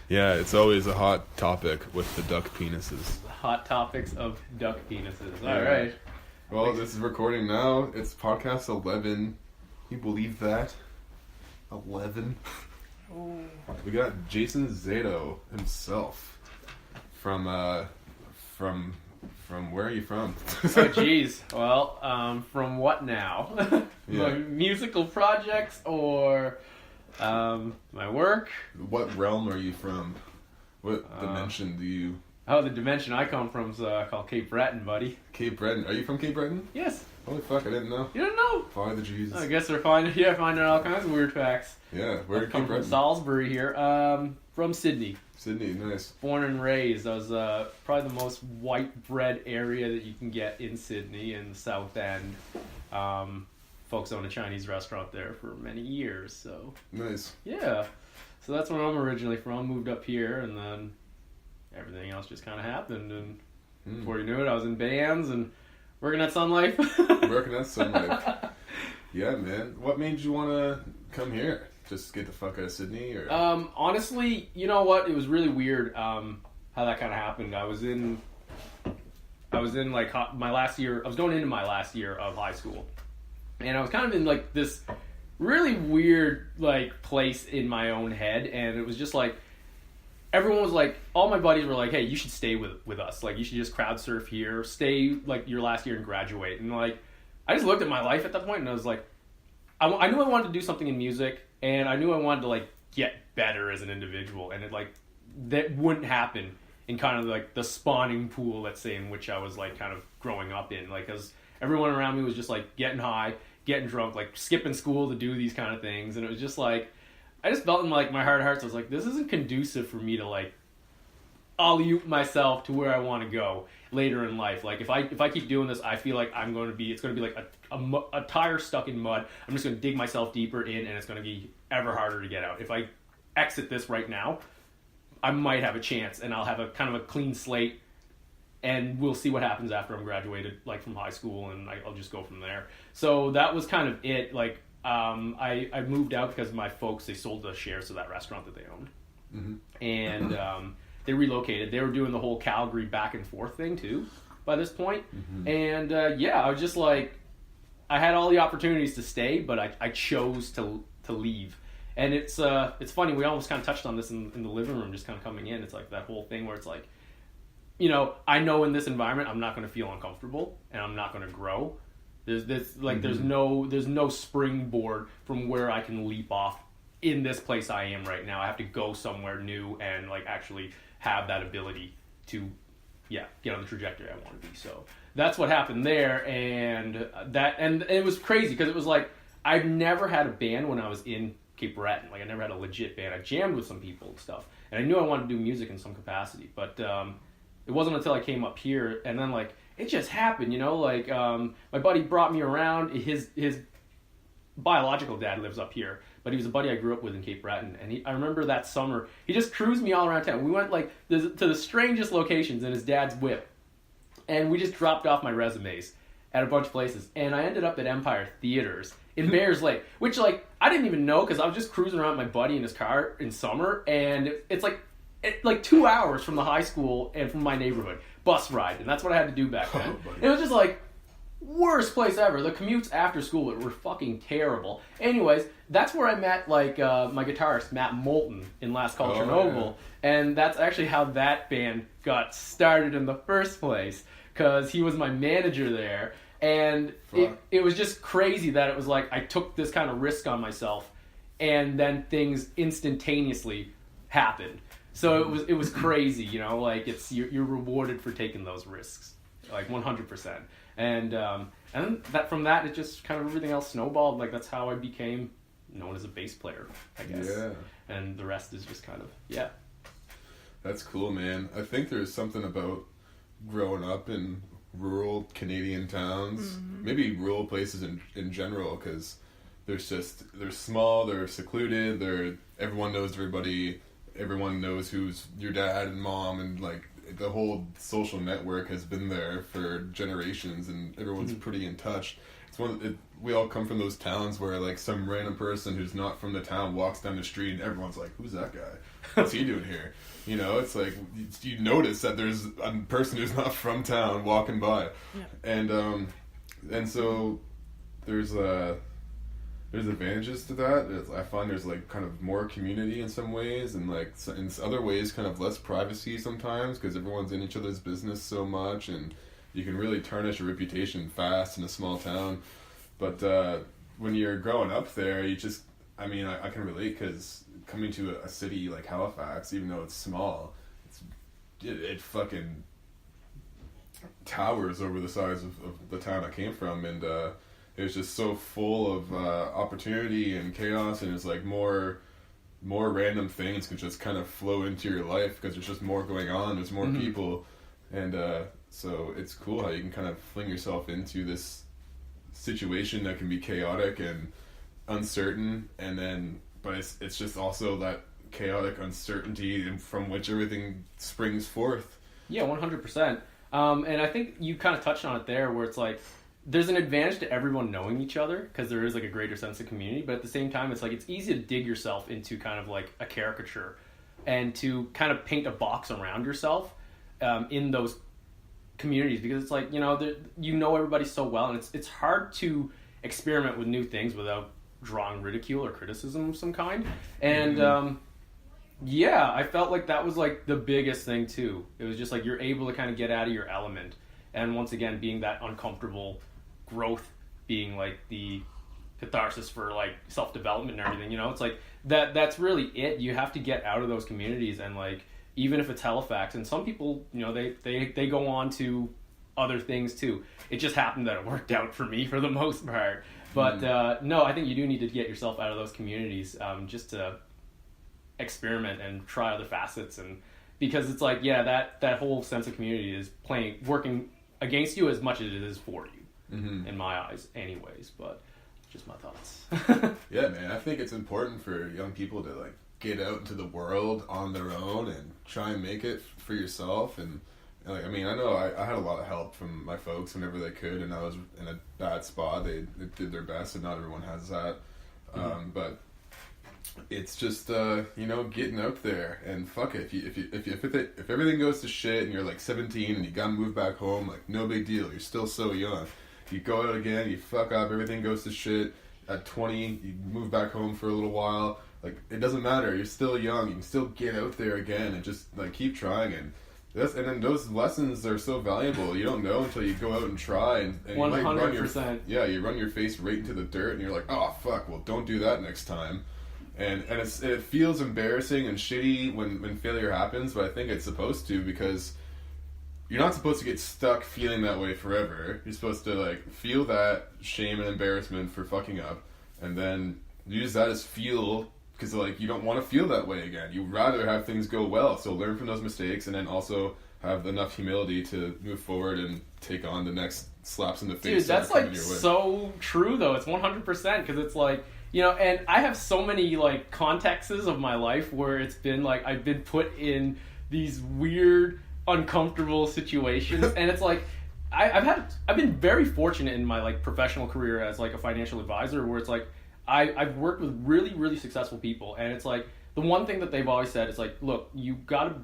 Yeah, it's always a hot topic with the duck penises. Hot topics of duck penises. All right. Well, this is recording now. It's podcast 11. Can you believe that? 11. Oh. We got Jason Szeto himself from where are you from? Oh, geez. Well, from what now? Yeah. My musical projects or my work? What realm are you from? What dimension do you... Oh, the dimension I come from is called Cape Breton, buddy. Cape Breton. Are you from Cape Breton? Yes. Holy fuck, I didn't know. You don't know? Father the Jesus. I guess they're finding all kinds of weird facts. Yeah, where did I come Cape from Breton? Salisbury here. From Sydney. Sydney, nice. Born and raised. I was probably the most white bread area that you can get in Sydney in the South End. Folks own a Chinese restaurant there for many years, so Nice. yeah. So that's where I'm originally from. Moved up here, and then everything else just kind of happened. And before you knew it, I was in bands and working at Sun Life. Working at Sun Life. Yeah, man. What made you want to come here? Just get the fuck out of Sydney, or? Honestly, you know what? It was really weird how that kind of happened. I was in like my last year. I was going into my last year of high school, and I was kind of in like this really weird like place in my own head, and it was just like everyone was like, all my buddies were like, "Hey, you should stay with us. Like, you should just crowd surf here, stay like your last year and graduate." And like, I just looked at my life at that point, and I was like, I knew I wanted to do something in music. And I knew I wanted to like get better as an individual, and it like that wouldn't happen in kind of like the spawning pool, let's say, in which I was like kind of growing up in, like, because everyone around me was just like getting high, getting drunk, like skipping school to do these kind of things, and it was just like I just felt in like my heart of hearts, I was like, this isn't conducive for me to like alley-oop myself to where I want to go later in life. Like if I keep doing this, I feel like it's going to be like a tire stuck in mud. I'm just going to dig myself deeper in, and it's going to be ever harder to get out. If I exit this right now, I might have a chance, and I'll have a kind of a clean slate, and we'll see what happens after I'm graduated, like from high school, and I'll just go from there. So that was kind of it. Like I moved out because my folks, they sold the shares to that restaurant that they owned, and they relocated. They were doing the whole Calgary back and forth thing too by this point. And I was just like, I had all the opportunities to stay, but I chose to leave. And it's funny, we almost kind of touched on this in the living room just kind of coming in. It's like that whole thing where it's like, you know, I know in this environment I'm not going to feel uncomfortable and I'm not going to grow. There's no springboard from where I can leap off in this place I am right now. I have to go somewhere new and like actually have that ability to get on the trajectory I want to be. So that's what happened there, and it was crazy because it was like I've never had a band when I was in Cape Breton. Like I never had a legit band. I jammed with some people and stuff, and I knew I wanted to do music in some capacity, but it wasn't until I came up here, and then like it just happened, you know. Like my buddy brought me around. His biological dad lives up here, but he was a buddy I grew up with in Cape Breton, and I remember that summer, he just cruised me all around town. We went like to the strangest locations in his dad's whip, and we just dropped off my resumes at a bunch of places, and I ended up at Empire Theaters in Bears Lake, which like I didn't even know because I was just cruising around with my buddy in his car in summer, and it's like 2 hours from the high school and from my neighborhood, bus ride, and that's what I had to do back then. It was just like worst place ever. The commutes after school were fucking terrible. Anyways, that's where I met like my guitarist Matt Moulton in Last Call Chernobyl, and that's actually how that band got started in the first place because he was my manager there, and it was just crazy that it was like I took this kind of risk on myself, and then things instantaneously happened. So it was crazy, you know. Like you're rewarded for taking those risks, like 100%. And that from that, it just kind of everything else snowballed. Like that's how I became known as a bass player, I guess. Yeah. And the rest is just kind of, yeah. That's cool, man. I think there's something about growing up in rural Canadian towns, maybe rural places in general, because they're small, they're secluded, everyone knows everybody, everyone knows who's your dad and mom, and like the whole social network has been there for generations, and everyone's pretty in touch. It's we all come from those towns where like some random person who's not from the town walks down the street and everyone's like, "Who's that guy? What's he doing here?" You know, it's like you notice that there's a person who's not from town walking by, and so there's advantages to that. I find there's like kind of more community in some ways, and like in other ways kind of less privacy sometimes because everyone's in each other's business so much, and you can really tarnish your reputation fast in a small town. But when you're growing up there, you just, I mean, I can relate because coming to a city like Halifax, even though it's small, it fucking towers over the size of the town I came from, and it was just so full of opportunity and chaos, and it's like more random things can just kind of flow into your life because there's just more going on, there's more people, and so it's cool how you can kind of fling yourself into this situation that can be chaotic and uncertain, and then but it's just also that chaotic uncertainty and from which everything springs forth. Yeah, 100%. And I think you kind of touched on it there, where it's like there's an advantage to everyone knowing each other because there is like a greater sense of community, but at the same time it's like it's easy to dig yourself into kind of like a caricature and to kind of paint a box around yourself in those communities, because it's like, you know everybody so well, and it's hard to experiment with new things without drawing ridicule or criticism of some kind. And I felt like that was like the biggest thing too. It was just like you're able to kind of get out of your element, and once again being that uncomfortable growth being like the catharsis for like self-development and everything, it's like that's really it. You have to get out of those communities, and like even if it's Halifax, and some people, they go on to other things too. It just happened that it worked out for me for the most part. But no, I think you do need to get yourself out of those communities just to experiment and try other facets, and because it's like, that whole sense of community is working against you as much as it is for you, in my eyes anyways. But just my thoughts. Yeah, man, I think it's important for young people to like get out into the world on their own and try and make it for yourself. And like, I mean, I know I had a lot of help from my folks whenever they could, and I was in a bad spot. They did their best, and not everyone has that. But it's just getting out there, and fuck it. If everything goes to shit and you're like 17 and you gotta move back home, like no big deal. You're still so young. You go out again, you fuck up, everything goes to shit. At 20, you move back home for a little while. Like, it doesn't matter. You're still young. You can still get out there again and just like keep trying. And then those lessons are so valuable. You don't know until you go out and try, and 100%. You run your face right into the dirt, and you're like, oh fuck, well don't do that next time. And it feels embarrassing and shitty when failure happens, but I think it's supposed to, because you're not supposed to get stuck feeling that way forever. You're supposed to like feel that shame and embarrassment for fucking up, and then use that as fuel, because like you don't want to feel that way again. You'd rather have things go well, so learn from those mistakes, and then also have enough humility to move forward and take on the next slaps in the face. Dude, that's like so true though. It's 100%, because it's like, and I have so many like contexts of my life where it's been like I've been put in these weird, uncomfortable situations, and it's like I've been very fortunate in my like professional career as like a financial advisor, where it's like I've worked with really, really successful people, and it's like the one thing that they've always said is like, look, you got to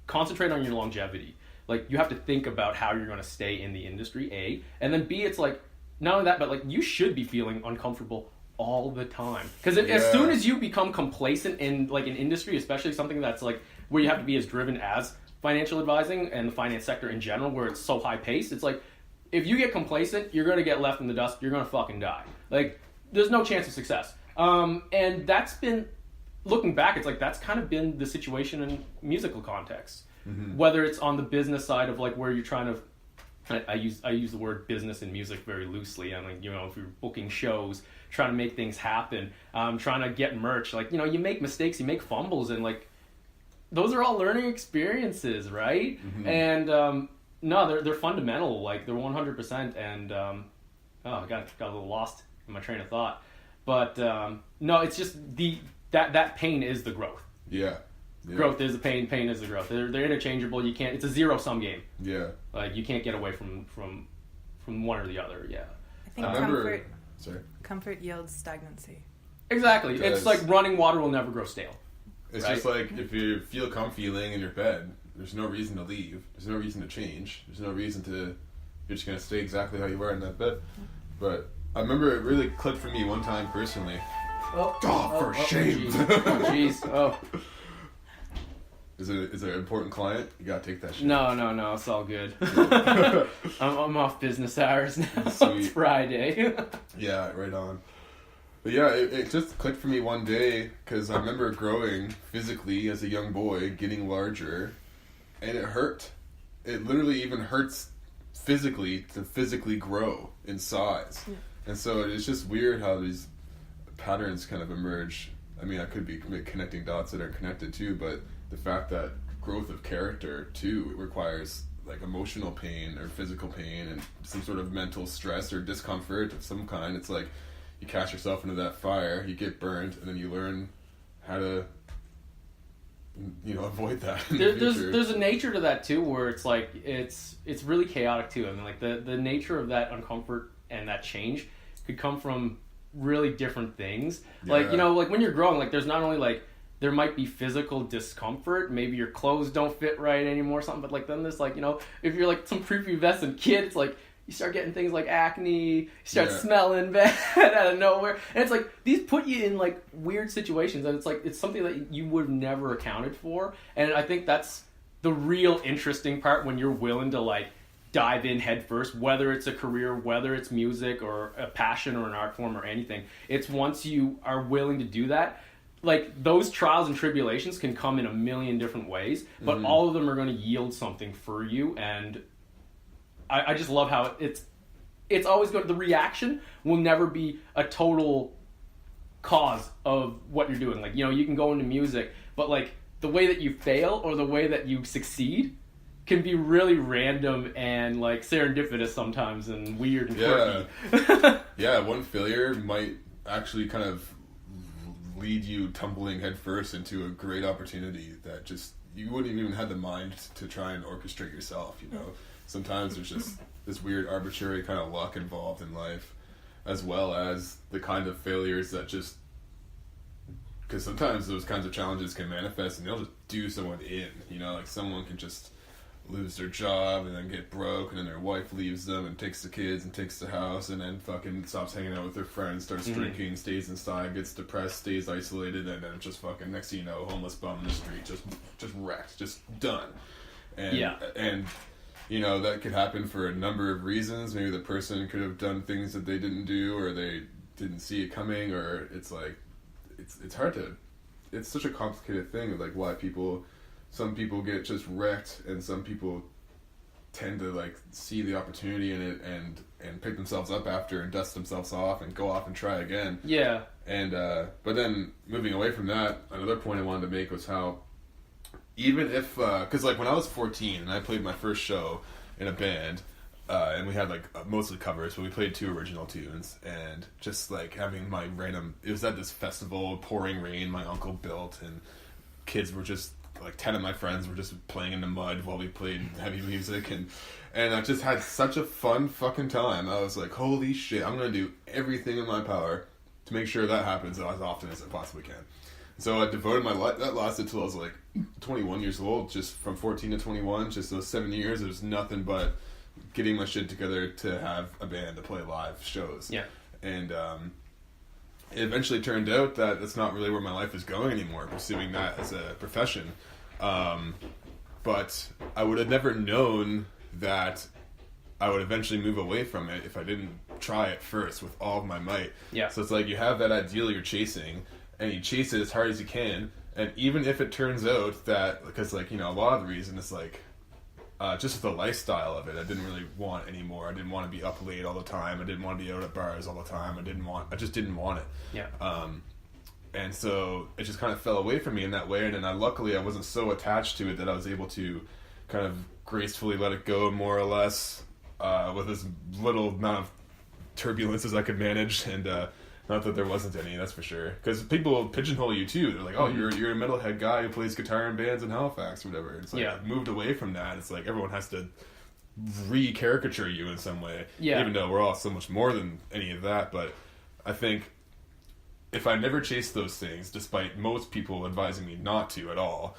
concentrate on your longevity. Like, you have to think about how you're going to stay in the industry, A, and then B, it's like not only that, but like you should be feeling uncomfortable all the time, because as soon as you become complacent in like an industry, especially something that's like where you have to be as driven as financial advising and the finance sector in general, where it's so high paced, it's like if you get complacent, you're going to get left in the dust. You're going to fucking die. Like, there's no chance of success. And that's been, looking back, it's like that's kind of been the situation in musical contexts. Whether it's on the business side of like where you're trying to, I use the word business and music very loosely. I'm like, if you're booking shows, trying to make things happen, trying to get merch, like, you make mistakes, you make fumbles, and like those are all learning experiences, right? And no, they're fundamental, like they're 100%. And I got a little lost in my train of thought, but no, it's just that pain is the growth. Growth is the pain is the growth. They're interchangeable. You can't. It's a zero-sum game. Yeah. Like you can't get away from one or the other. Yeah. I think comfort yields stagnancy. Exactly. It's like running water will never grow stale. It's just like if you feel comfy laying in your bed, there's no reason to leave. There's no reason to change. There's no reason to. You're just gonna stay exactly how you are in that bed. But I remember it really clicked for me one time personally. For shame. Oh jeez. Oh. Is it an important client? You gotta take that shit. No, it's all good. I'm off business hours now. Sweet. It's Friday. Yeah, right on. But yeah, it just clicked for me one day because I remember growing physically as a young boy, getting larger, and it hurt. It literally even hurts physically to physically grow in size. Yeah. And so it's just weird how these patterns kind of emerge. I mean, I could be connecting dots that are connected too, but the fact that growth of character too requires like emotional pain or physical pain and some sort of mental stress or discomfort of some kind. It's like you cast yourself into that fire, you get burned, and then you learn how to avoid that in the future. There's a nature to that too where it's like it's really chaotic too. I mean, like the nature of that uncomfort and that change could come from really different things. Yeah. Like, like when you're growing, like there's not only like there might be physical discomfort, maybe your clothes don't fit right anymore or something, but like then there's like, if you're like some prepubescent kid, it's like you start getting things like acne, you start smelling bad out of nowhere, and it's like these put you in like weird situations, and it's like it's something that you would have never accounted for. And I think that's the real interesting part when you're willing to like dive in head first, whether it's a career, whether it's music or a passion or an art form or anything. It's once you are willing to do that, like those trials and tribulations can come in a million different ways, but all of them are going to yield something for you. And I just love how it's always good. The reaction will never be a total cause of what you're doing. Like, you can go into music, but like the way that you fail or the way that you succeed can be really random and like serendipitous sometimes and weird and quirky. Yeah, one failure might actually kind of lead you tumbling headfirst into a great opportunity that just you wouldn't even have the mind to try and orchestrate yourself. Sometimes there's just this weird arbitrary kind of luck involved in life, as well as the kind of failures that just, because sometimes those kinds of challenges can manifest and they'll just do someone in, like someone can just lose their job and then get broke, and then their wife leaves them and takes the kids and takes the house, and then fucking stops hanging out with their friends, starts drinking, stays inside, gets depressed, stays isolated, and then just fucking next thing you know, homeless bum in the street, just wrecked, just done. And that could happen for a number of reasons. Maybe the person could have done things that they didn't do, or they didn't see it coming, or it's like it's hard to, it's such a complicated thing of like why some people get just wrecked, and some people tend to like see the opportunity in it and pick themselves up after and dust themselves off and go off and try again. Yeah. And but then moving away from that, another point I wanted to make was how even if because like when I was 14 and I played my first show in a band, and we had like mostly covers, but we played 2 original tunes, and just like having my random, it was at this festival, pouring rain, my uncle built, and kids were just like 10 of my friends were just playing in the mud while we played heavy music, and I just had such a fun fucking time. I was like, holy shit, I'm gonna do everything in my power to make sure that happens as often as I possibly can. So I devoted my life, that lasted till I was like 21 years old, just from 14 to 21, just those 7 years. It was nothing but getting my shit together to have a band to play live shows. Yeah. And it eventually turned out that that's not really where my life is going anymore, pursuing that as a profession. But I would have never known that I would eventually move away from it if I didn't try it first with all of my might. Yeah. So it's like you have that ideal you're chasing, and you chase it as hard as you can, and even if it turns out that, because like, a lot of the reason is like, just the lifestyle of it, I didn't really want anymore. I didn't want to be up late all the time. I didn't want to be out at bars all the time. I just didn't want it. Yeah. And so it just kind of fell away from me in that way. And then luckily I wasn't so attached to it that I was able to kind of gracefully let it go more or less, with as little amount of turbulence as I could manage. And Not that there wasn't any, that's for sure. Because people pigeonhole you too. They're like, oh, you're a metalhead guy who plays guitar in bands in Halifax or whatever. It's like, moved away from that. It's like everyone has to re-caricature you in some way. Yeah. Even though we're all so much more than any of that. But I think if I never chased those things, despite most people advising me not to at all,